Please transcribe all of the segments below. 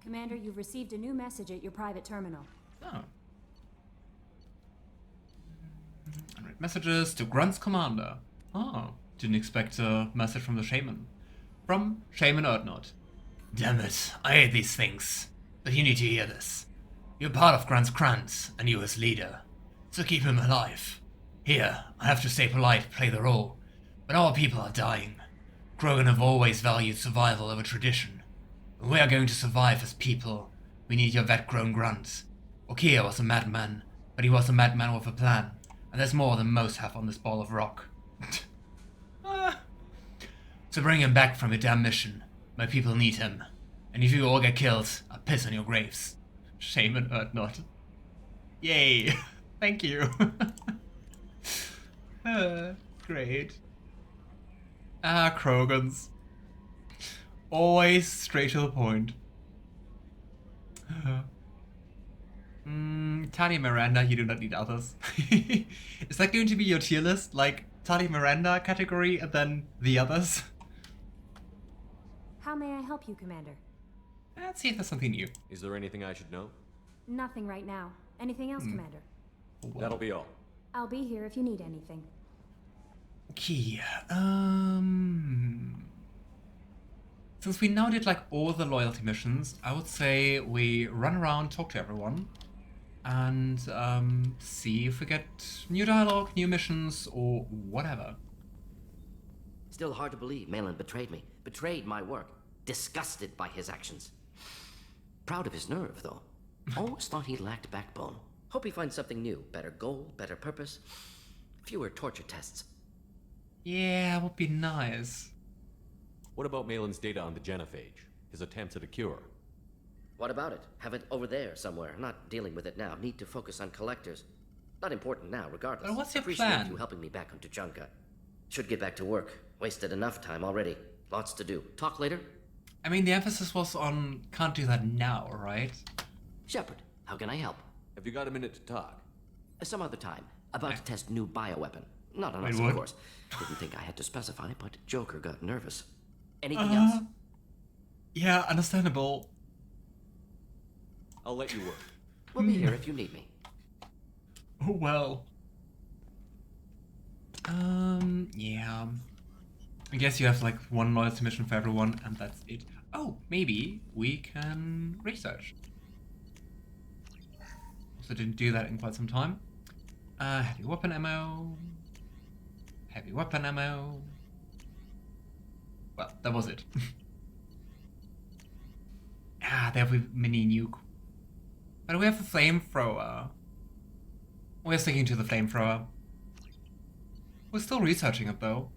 Commander, you've received a new message at your private terminal. Oh. Unread messages to Grunt's commander. Oh, didn't expect a message from the shaman. From Shaman Erdnot. Damn it, I hate these things. But you need to hear this. You're part of Grunt's Krantz, and you his leader. So keep him alive. Here, I have to stay polite, play the role. But our people are dying. Krogan have always valued survival over tradition. If we are going to survive as people, we need your vet-grown Grunt. Okia was a madman, but he was a madman with a plan. And there's more than most have on this ball of rock. So bring him back from your damn mission. My people need him. And if you all get killed, I'll piss on your graves. Shaman Erdnot. Yay! Thank you. Great. Krogans. Always straight to the point. Tali Miranda, you do not need others. Is that going to be your tier list? Like, Tali Miranda category and then the others? How may I help you, Commander? Let's see if there's something new. Is there anything I should know? Nothing right now. Anything else, Commander? Well, That'll be all. I'll be here if you need anything. okay, since we now did like all the loyalty missions, I would say we run around, talk to everyone, and see if we get new dialogue, new missions, or whatever. Still hard to believe Malin betrayed me. Betrayed my work. Disgusted by his actions. Proud of his nerve, though. Always thought he lacked backbone. Hope he finds something new. Better goal, better purpose. Fewer torture tests. Yeah, would be nice. What about Malin's data on the genophage? His attempts at a cure? What about it? Have it over there somewhere. Not dealing with it now. Need to focus on collectors. Not important now, regardless. But what's your Appreciate plan? you helping me back on Tuchanka. Should get back to work. Wasted enough time already. Lots to do. Talk later? I mean, the emphasis was on can't do that now, right? Shepard, how can I help? Have you got a minute to talk? Some other time. About to test new bioweapon. Not on Wait, us, what? of course. Didn't think I had to specify, but Joker got nervous. Anything else? Yeah, understandable. I'll let you work. We'll be here if you need me. Oh well. Yeah. I guess you have like one loyalty mission for everyone, and that's it. Oh, maybe we can research. Also didn't do that in quite some time. Heavy weapon ammo. Heavy weapon ammo. Well, that was it. They have a mini nuke. But we have a flamethrower. We're sticking to the flamethrower. We're still researching it though.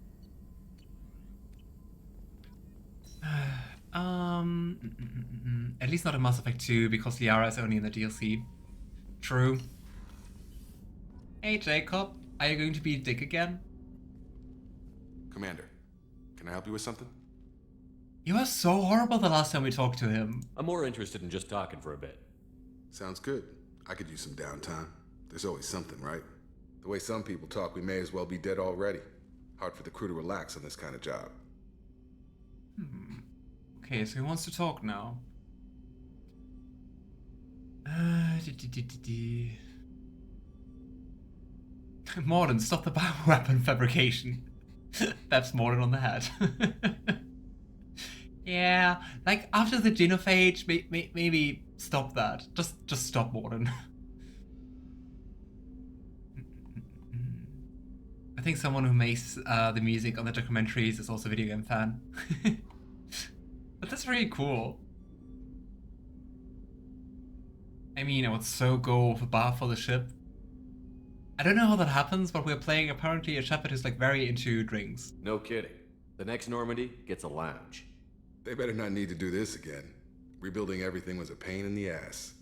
At least not in Mass Effect 2 because Liara is only in the DLC. True. Hey Jacob, are you going to be a dick again? Commander, can I help you with something? You were so horrible the last time we talked to him. I'm more interested in just talking for a bit. Sounds good. I could use some downtime. There's always something, right? The way some people talk, we may as well be dead already. Hard for the crew to relax on this kind of job. Okay, so he wants to talk now. Mordin, stop the bioweapon fabrication. That's Mordin on the head. Yeah, like after the genophage, maybe stop that. Just stop, Mordin. I think someone who makes the music on the documentaries is also a video game fan. But that's really cool. I mean, I would so go for a bar for the ship. I don't know how that happens, but we're playing apparently a Shepard who's like very into drinks. No kidding. The next Normandy gets a lounge. They better not need to do this again. Rebuilding everything was a pain in the ass.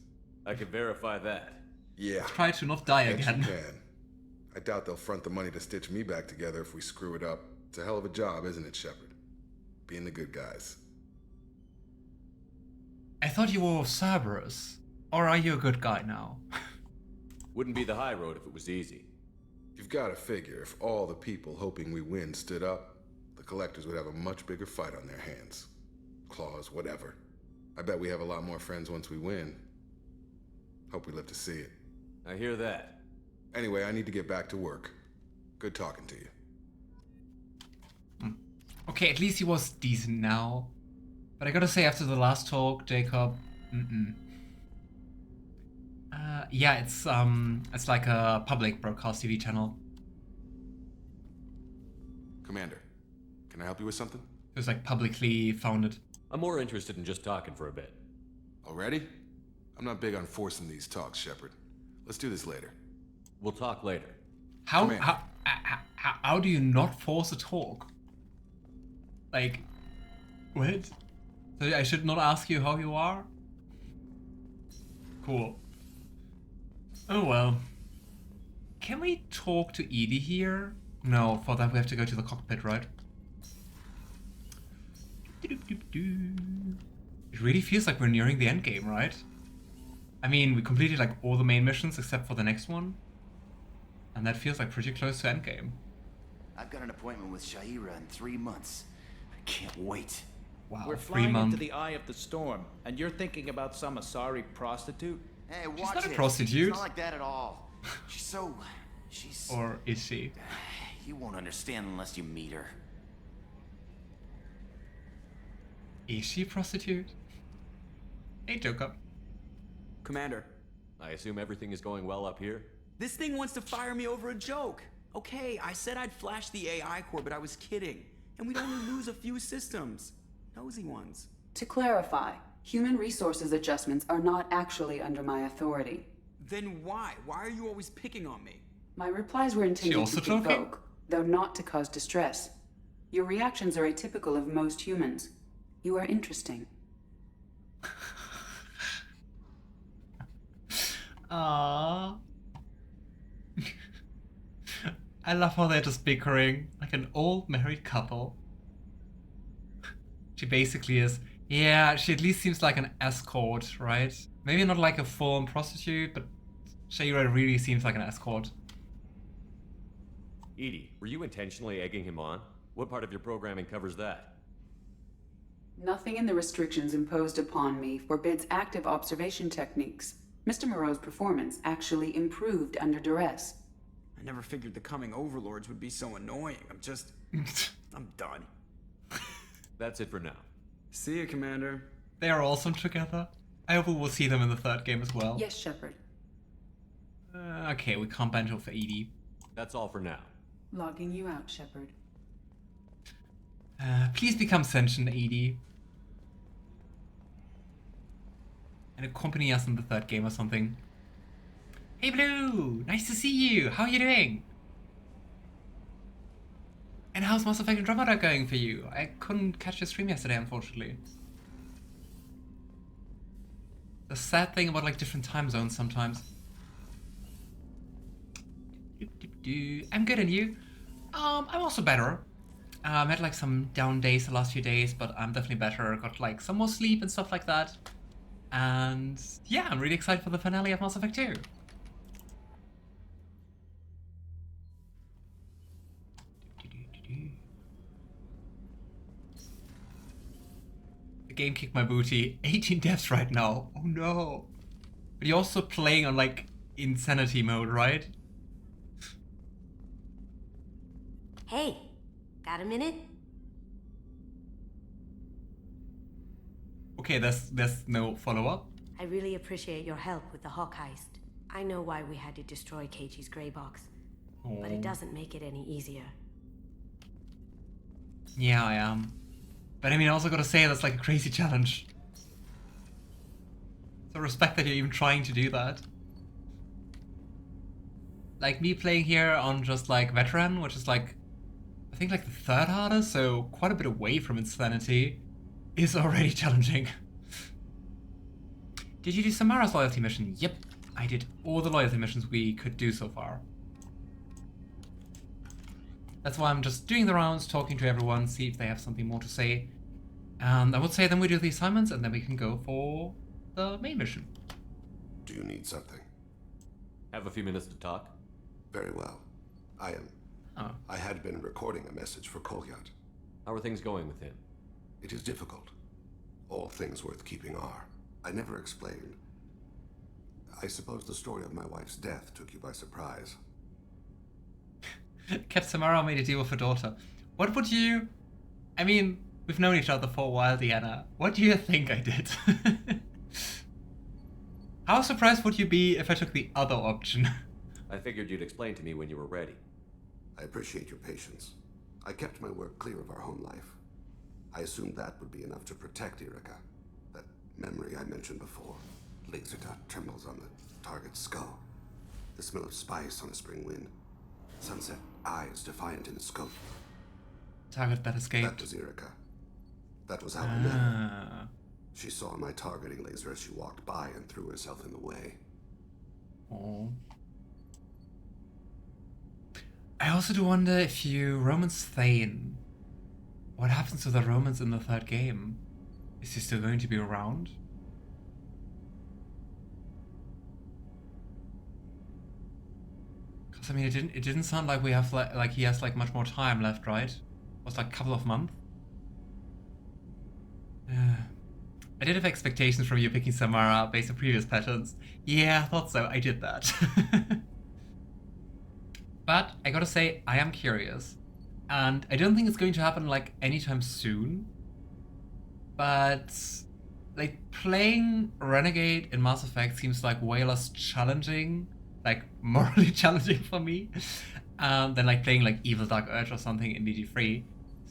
I can verify that. Yeah, Try to not die bet you again. can. I doubt they'll front the money to stitch me back together if we screw it up. It's a hell of a job, isn't it, Shepard? Being the good guys. I thought you were Cerberus. Or are you a good guy now? Wouldn't be the high road if it was easy. You've got to figure if all the people hoping we win stood up, the collectors would have a much bigger fight on their hands. Claws, whatever. I bet we have a lot more friends once we win. Hope we live to see it. I hear that. Anyway, I need to get back to work. Good talking to you. Okay, at least he was decent now. But I gotta say, after the last talk, Jacob, yeah, it's like a public broadcast TV channel. Commander, can I help you with something? It was like publicly founded. I'm more interested in just talking for a bit. Already? I'm not big on forcing these talks, Shepard. Let's do this later. We'll talk later. How do you not force a talk? Like, what? So I should not ask you how you are? Cool. Oh well. Can we talk to Edie here? No, for that we have to go to the cockpit, right? It really feels like we're nearing the end game, right? I mean, we completed like all the main missions except for the next one. And that feels like pretty close to endgame. I've got an appointment with Shaira in 3 months. I can't wait. Wow, We're 3 flying months. into the eye of the storm, and you're thinking about some Asari prostitute? Hey, watch not a it. prostitute. It's not like that at all. She's... Or is she? You won't understand unless you meet her. Is she a prostitute? Hey, Jacob. Commander, I assume everything is going well up here? this thing wants to fire me over a joke. Okay, I said I'd flash the AI core, but I was kidding. And we'd only lose a few systems. Nosy ones. To clarify, human resources adjustments are not actually under my authority. Then why? Why are you always picking on me? My replies were intended also to joking? provoke, though not to cause distress. Your reactions are atypical of most humans. You are interesting. Aww. I love how they're just bickering like an old married couple. She basically is. Yeah, she at least seems like an escort, right? Maybe not like a full-on prostitute, but Shaira really seems like an escort. Edie, were you intentionally egging him on? What part of your programming covers that? Nothing in the restrictions imposed upon me forbids active observation techniques. Mr. Moreau's performance actually improved under duress. I never figured the coming overlords would be so annoying. I'm done. That's it for now. See you, Commander. They are awesome together. I hope we will see them in the third game as well. Yes, Shepard. Okay, we can't banter for Edie. That's all for now. Logging you out, Shepard. Please become sentient, Edie. And accompany us in the third game or something. Hey Blue! Nice to see you! How are you doing? And how's Mass Effect Andromeda going for you? I couldn't catch your stream yesterday, unfortunately. The sad thing about like different time zones sometimes. I'm good, and you? I'm also better. I had like some down days the last few days, but I'm definitely better. Got like some more sleep and stuff like that. And yeah, I'm really excited for the finale of Mass Effect 2. The game kicked my booty. 18 deaths right now. Oh no. But you're also playing on like insanity mode, right? Hey, got a minute? Okay, there's no follow-up. I really appreciate your help with the Hawk heist. I know why we had to destroy Keiichi's gray box, but it doesn't make it any easier. Yeah, I am. But I mean, I also gotta say that's like a crazy challenge. So respect that you're even trying to do that. Like me playing here on just like veteran, which is like, I think like the third hardest, so quite a bit away from insanity, is already challenging. Did you do Samara's loyalty mission? Yep, I did all the loyalty missions we could do so far. That's why I'm just doing the rounds, talking to everyone, see if they have something more to say. And I would say then we do the assignments and then we can go for the main mission. Do you need something? Have a few minutes to talk? Very well. I had been recording a message for Kolyat. How are things going with him? It is difficult. All things worth keeping are. I never explained. I suppose the story of my wife's death took you by surprise. Cap Samara made a deal with her daughter. What would you... I mean, we've known each other for a while, Deanna. What do you think I did? How surprised would you be if I took the other option? I figured you'd explain to me when you were ready. I appreciate your patience. I kept my work clear of our home life. I assumed that would be enough to protect Erica. That memory I mentioned before. Laser dot trembles on the target's skull. The smell of spice on a spring wind. Sunset eyes defiant in the scope. Target that escaped. That was Erica. That was how I met her. She saw my targeting laser as she walked by and threw herself in the way. Oh. I also do wonder if you romance Thane. What happens to the romance in the third game? Is he still going to be around? Because I mean, it didn't sound like we have like he has like much more time left, right? It was like a couple of months. I did have expectations from you picking Samara based on previous patterns. Yeah, I thought so. I did that. But I gotta say, I am curious. And I don't think it's going to happen like anytime soon. But like playing Renegade in Mass Effect seems like way less challenging, like morally challenging for me, than like playing like Evil Dark Urge or something in DG3.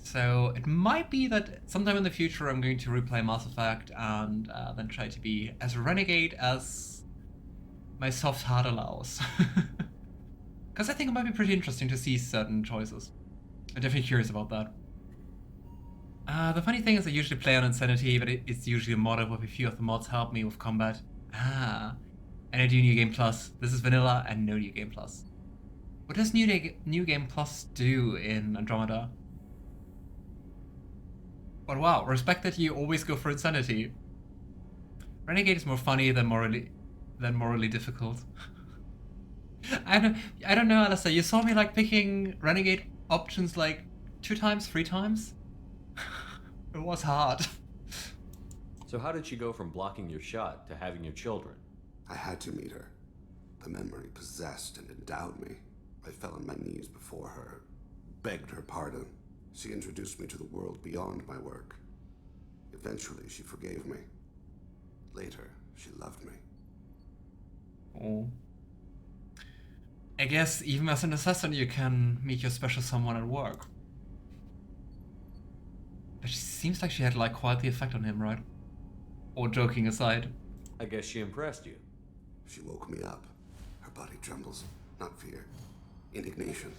So it might be that sometime in the future I'm going to replay Mass Effect and then try to be as renegade as my soft heart allows. Because I think it might be pretty interesting to see certain choices. I'm definitely curious about that. The funny thing is I usually play on Insanity, but it's usually a mod with a few of the mods help me with combat. And I do New Game Plus. This is vanilla and no New Game Plus. What does New Game Plus do in Andromeda? But wow, respect that you always go for Insanity. Renegade is more funny than morally difficult. I don't know, Alistair. You saw me like picking Renegade options like 2 times, 3 times. It was hard. So how did she go from blocking your shot to having your children? I had to meet her. The memory possessed and endowed me. I fell on my knees before her, begged her pardon. She introduced me to the world beyond my work. Eventually, she forgave me. Later, she loved me. Oh. I guess even as an assassin you can meet your special someone at work. But she seems like she had like quite the effect on him, right? Or joking aside. I guess she impressed you. She woke me up. Her body trembles, not fear. Indignation.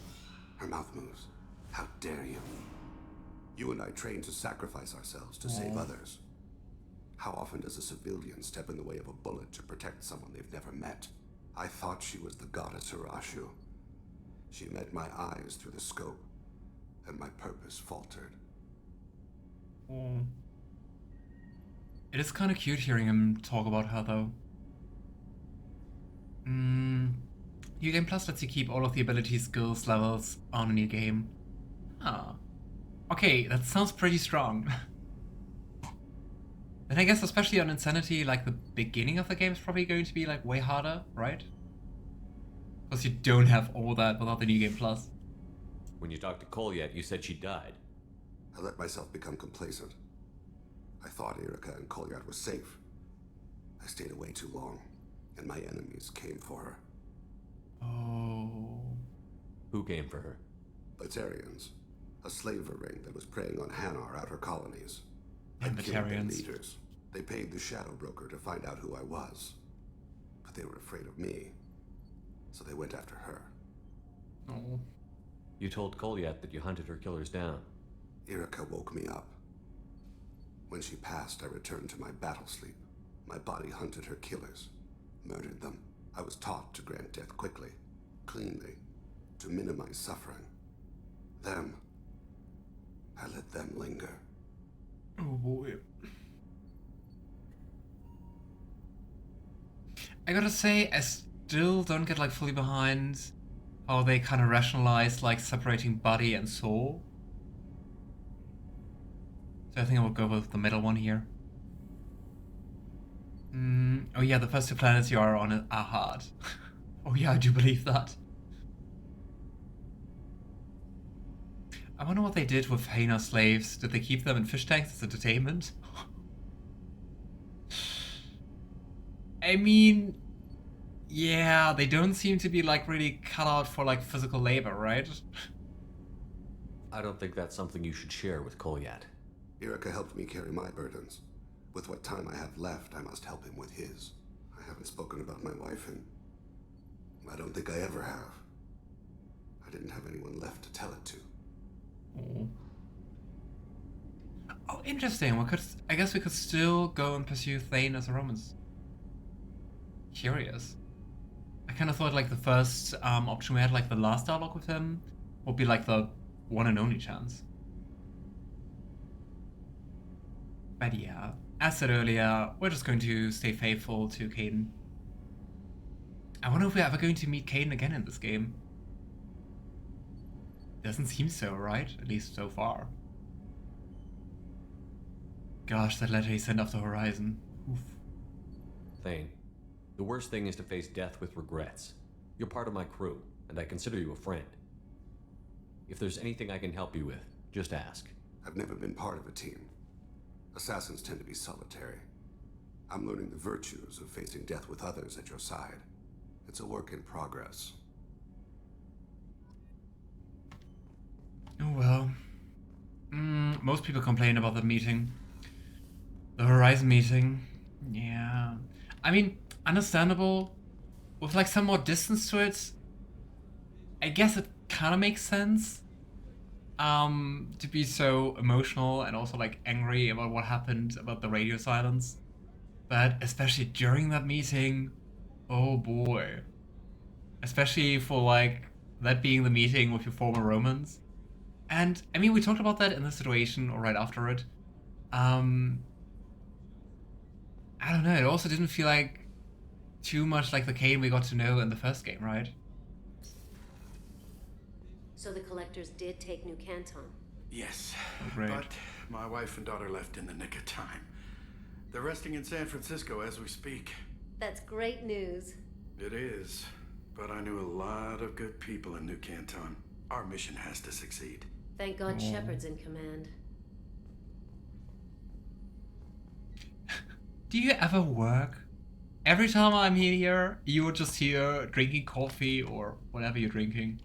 Her mouth moves. How dare you? You and I trained to sacrifice ourselves to save others. How often does a civilian step in the way of a bullet to protect someone they've never met? I thought she was the goddess Hirashu. She met my eyes through the scope, and my purpose faltered. Oh. It is kind of cute hearing him talk about her, though. New Game Plus lets you keep all of the ability skills levels on a new game. Ah. Okay, that sounds pretty strong. Then I guess especially on Insanity, like the beginning of the game is probably going to be like way harder, right? Because you don't have all that without the New Game Plus. When you talked to Kolyat, you said she died. I let myself become complacent. I thought Erica and Kolyat were safe. I stayed away too long, and my enemies came for her. Oh. Who came for her? Bantarians. A slaver ring that was preying on Hanar outer colonies. I killed their Bantarians. leaders. They paid the shadow broker to find out who I was. But they were afraid of me. So they went after her. Oh. You told Kolyat that you hunted her killers down. Erica woke me up. When she passed, I returned to my battle sleep. My body hunted her killers, murdered them. I was taught to grant death quickly, cleanly, to minimize suffering. Them, I let them linger. Oh boy. I gotta say, I still don't get like fully behind how they kind of rationalize like separating body and soul. So I think I will go with the middle one here. Oh yeah, the first 2 planets you are on are hard. Oh yeah, I do believe that. I wonder what they did with Haina slaves. Did they keep them in fish tanks as entertainment? I mean, yeah, they don't seem to be like really cut out for like physical labor, right? I don't think that's something you should share with Kolyat. Erica helped me carry my burdens. With what time I have left, I must help him with his. I haven't spoken about my wife, and I don't think I ever have. I didn't have anyone left to tell it to. Oh, interesting. I guess we could still go and pursue Thane as a romance. Curious. I kind of thought like the first option we had, like the last dialogue with him, would be like the one and only chance. But yeah, as said earlier, we're just going to stay faithful to Kaidan. I wonder if we're ever going to meet Kaidan again in this game. Doesn't seem so, right? At least so far. Gosh, that letter he sent off the horizon. Oof. Thane, the worst thing is to face death with regrets. You're part of my crew, and I consider you a friend. If there's anything I can help you with, just ask. I've never been part of a team. Assassins tend to be solitary. I'm learning the virtues of facing death with others at your side. It's a work in progress. Oh well. Most people complain about the meeting. The Horizon meeting. Yeah. I mean, understandable. With like some more distance to it, I guess it kind of makes sense. To be so emotional and also like angry about what happened, about the radio silence. But especially during that meeting, oh boy. Especially for like that being the meeting with your former Romans. And I mean, we talked about that in the situation or right after it. I don't know, it also didn't feel like too much like the Kane we got to know in the first game, right? So the collectors did take New Canton. Yes, Oh, great. but my wife and daughter left in the nick of time. They're resting in San Francisco as we speak. That's great news. It is, but I knew a lot of good people in New Canton. Our mission has to succeed. Thank God Shepard's in command. Do you ever work? Every time I'm here, you're just here drinking coffee or whatever you're drinking.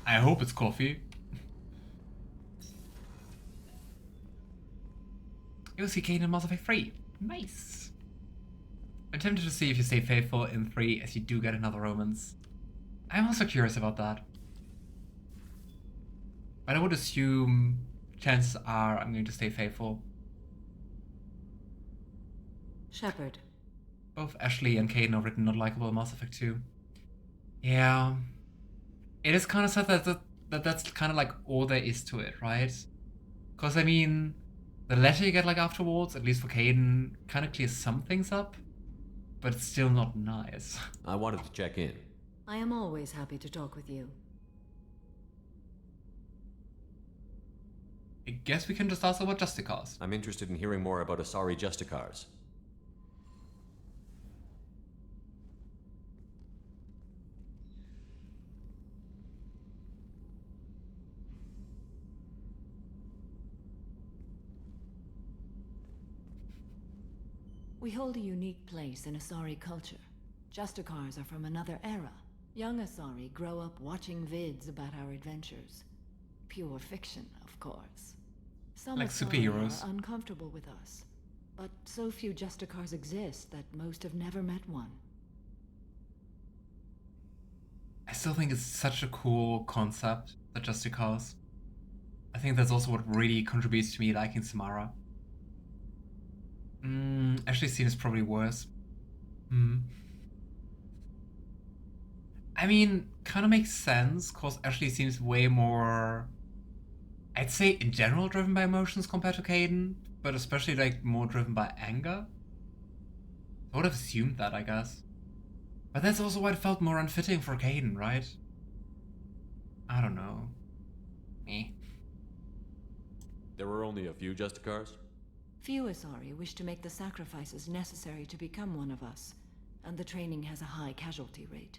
I hope it's coffee. You'll see Kane in Mass Effect 3. Nice. I'm tempted to see if you stay faithful in 3 as you do get another romance. I'm also curious about that. But I would assume chances are I'm going to stay faithful. Shepard. Both Ashley and Kaidan are written not likable in Mass Effect 2. Yeah. It is kind of sad that's kind of like all there is to it, right? Because I mean, the letter you get like afterwards, at least for Kaidan, kind of clears some things up, but it's still not nice. I wanted to check in. I am always happy to talk with you. I guess we can just ask about Justicars. I'm interested in hearing more about Asari Justicars. We hold a unique place in Asari culture. Justicars are from another era. Young Asari grow up watching vids about our adventures. Pure fiction, of course. Some Like Asari superheroes. are uncomfortable with us. But so few Justicars exist that most have never met one. I still think it's such a cool concept, the Justicars. I think that's also what really contributes to me liking Samara. Actually seems probably worse. I mean, kind of makes sense, because Ashley seems way more, I'd say in general driven by emotions compared to Kaidan, but especially like more driven by anger. I would have assumed that, I guess. But that's also why it felt more unfitting for Kaidan, right? I don't know. Me. There were only a few Justicars? Few Asari wish to make the sacrifices necessary to become one of us, and the training has a high casualty rate.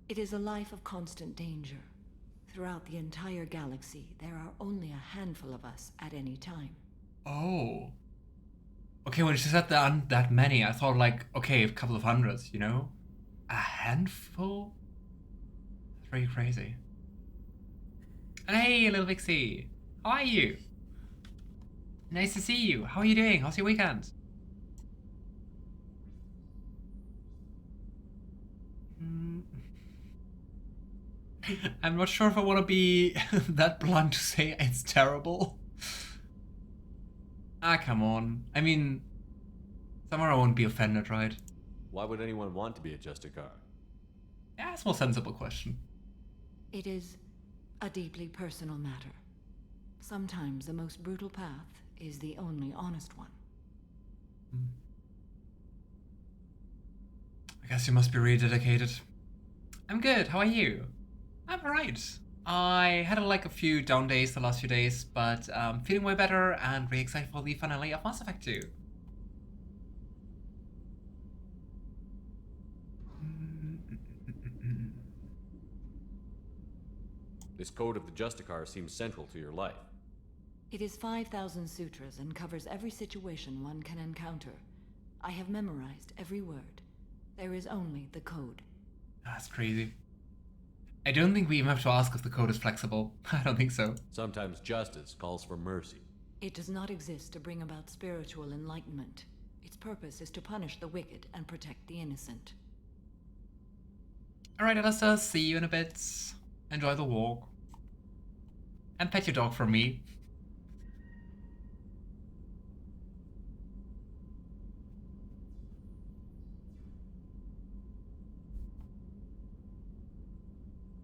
It is a life of constant danger. Throughout the entire galaxy, there are only a handful of us at any time. Oh. Okay, when she said there aren't that many, I thought like, okay, a couple of hundreds, you know? A handful? That's pretty crazy. And hey, little Vixie! How are you? Nice to see you. How are you doing? How's your weekend? I'm not sure if I want to be that blunt to say it's terrible. Ah, come on. I mean, somewhere I won't be offended, right? Why would anyone want to be a Justicar? Yeah, it's a more sensible question. It is a deeply personal matter. Sometimes the most brutal path is the only honest one. I guess you must be really dedicated. I'm good, how are you? I'm alright. I had like a few down days the last few days, but feeling way better and really excited for the finale of Mass Effect 2. This code of the Justicar seems central to your life. It is 5,000 sutras and covers every situation one can encounter. I have memorized every word. There is only the code. That's crazy. I don't think we even have to ask if the code is flexible. I don't think so. Sometimes justice calls for mercy. It does not exist to bring about spiritual enlightenment. Its purpose is to punish the wicked and protect the innocent. Alright, Alistair, see you in a bit. Enjoy the walk. And pet your dog for me.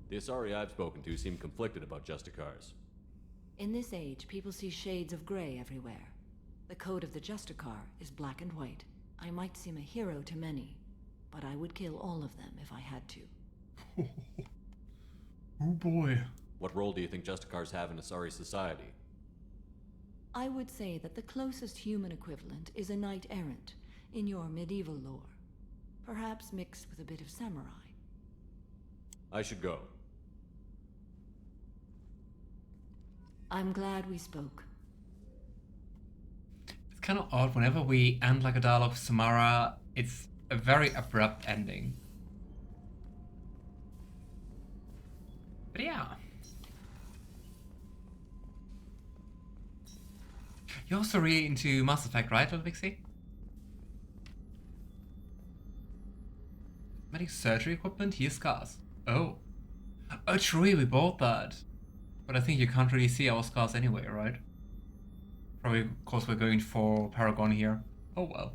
The Asari I've spoken to seem conflicted about Justicars. In this age, people see shades of gray everywhere. The code of the Justicar is black and white. I might seem a hero to many, but I would kill all of them if I had to. Oh boy. What role do you think Justicars have in Asari society? I would say that the closest human equivalent is a knight-errant in your medieval lore. Perhaps mixed with a bit of samurai. I should go. I'm glad we spoke. It's kind of odd whenever we end like a dialogue with Samara, it's a very abrupt ending. But yeah. You're also really into Mass Effect, right, little Vixie? Medic surgery equipment, here's scars. Oh. Oh, true, we bought that. But I think you can't really see our scars anyway, right? Probably, of course, we're going for Paragon here. Oh well.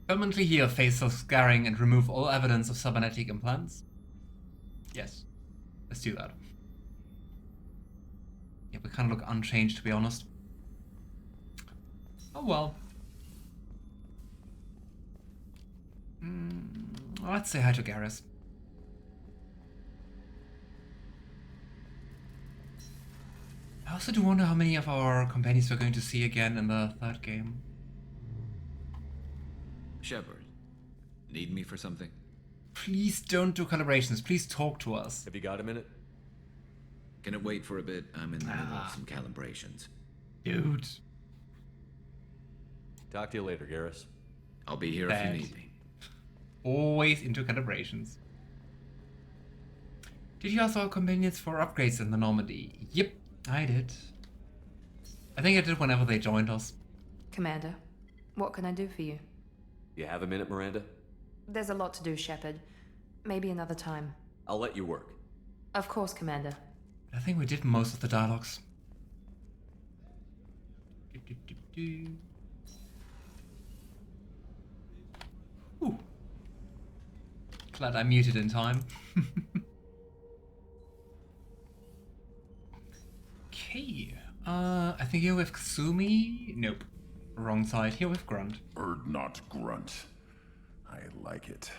Permanently heal facial scarring and remove all evidence of cybernetic implants? Yes. Let's do that. Yeah, we kind of look unchanged, to be honest. Oh well. Let's say hi to Garrus. I also do wonder how many of our companions we're going to see again in the third game. Shepard, need me for something? Please don't do calibrations. Please talk to us. Have you got a minute? Can it wait for a bit? I'm in the middle of some calibrations. Dude. Talk to you later, Garrus. I'll be here if you need me. Always into calibrations. Did you ask our companions for upgrades in the Normandy? Yep, I did. I think I did whenever they joined us. Commander, what can I do for you? You have a minute, Miranda? There's a lot to do, Shepard. Maybe another time. I'll let you work. Of course, Commander. I think we did most of the dialogues. Ooh. Glad I muted in time. Okay. I think here with Kasumi. Nope. Wrong side. Here with Grunt. Bird not grunt. I like it.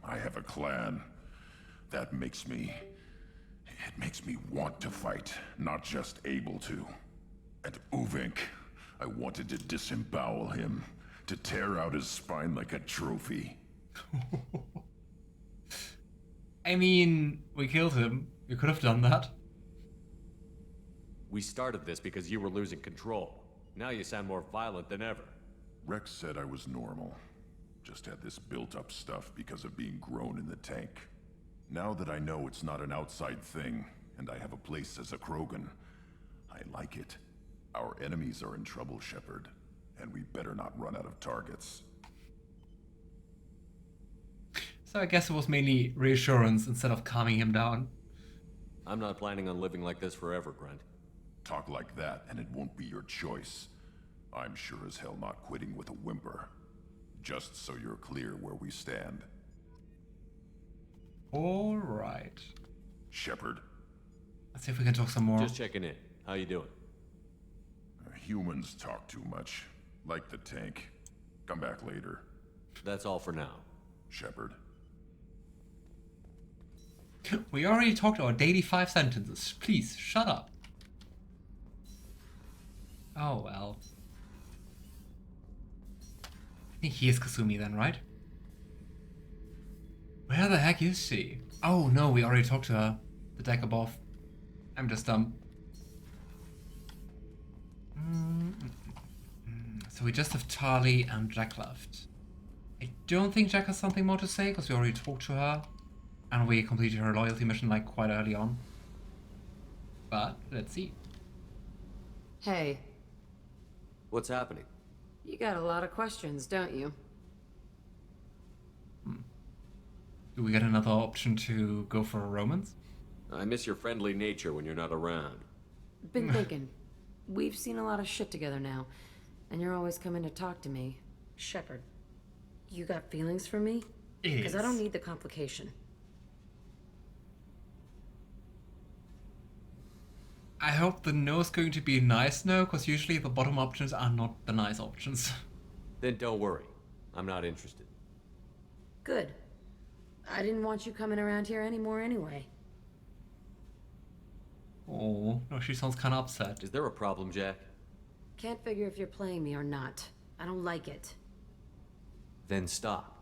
I have a clan. That makes me... It makes me want to fight, not just able to. And Uvink, I wanted to disembowel him, to tear out his spine like a trophy. I mean, we killed him. We could have done that. We started this because you were losing control. Now you sound more violent than ever. Rex said I was normal. Just had this built-up stuff because of being grown in the tank. Now that I know it's not an outside thing, and I have a place as a Krogan, I like it. Our enemies are in trouble, Shepard, and we better not run out of targets. So I guess it was mainly reassurance instead of calming him down. I'm not planning on living like this forever, Grunt. Talk like that, and it won't be your choice. I'm sure as hell not quitting with a whimper. Just so you're clear where we stand. All right. Shepard. Let's see if we can talk some more. Just checking in. How you doing? Humans talk too much. Like the tank. Come back later. That's all for now. Shepard. We already talked our daily 5 sentences. Please, shut up. Oh well. I think he is Kasumi then, right? Where the heck is she? Oh no, we already talked to her. The deck above. I'm just dumb. So we just have Tali and Jack left. I don't think Jack has something more to say because we already talked to her. And we completed her loyalty mission like quite early on. But let's see. Hey. What's happening? You got a lot of questions, don't you? Do we get another option to go for a romance? I miss your friendly nature when you're not around. Been thinking. We've seen a lot of shit together now, and you're always coming to talk to me. Shepard, you got feelings for me? Because I don't need the complication. I hope the no is going to be nice no, because usually the bottom options are not the nice options. Then don't worry. I'm not interested. Good. I didn't want you coming around here anymore anyway. Oh, no, she sounds kind of upset. Is there a problem, Jack? Can't figure if you're playing me or not. I don't like it. Then stop.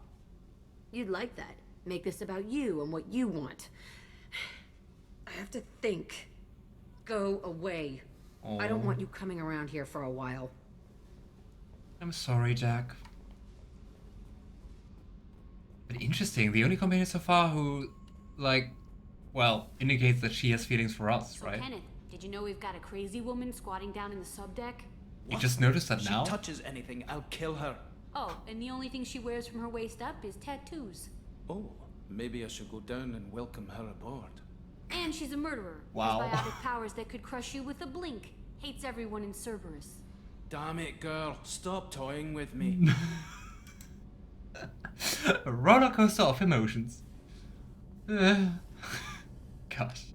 You'd like that. Make this about you and what you want. I have to think. Go away. Oh. I don't want you coming around here for a while. I'm sorry, Jack. But interesting, the only companion so far who, like, well, indicates that she has feelings for us, So, right? Kenneth, did you know we've got a crazy woman squatting down in the subdeck? You just noticed that If now? she touches anything, I'll kill her. Oh, and the only thing she wears from her waist up is tattoos. Oh, maybe I should go down and welcome her aboard. And she's a murderer. Wow. Has biotic powers that could crush you with a blink. Hates everyone in Cerberus. Damn it, girl. Stop toying with me. A roller coaster of emotions. Gosh.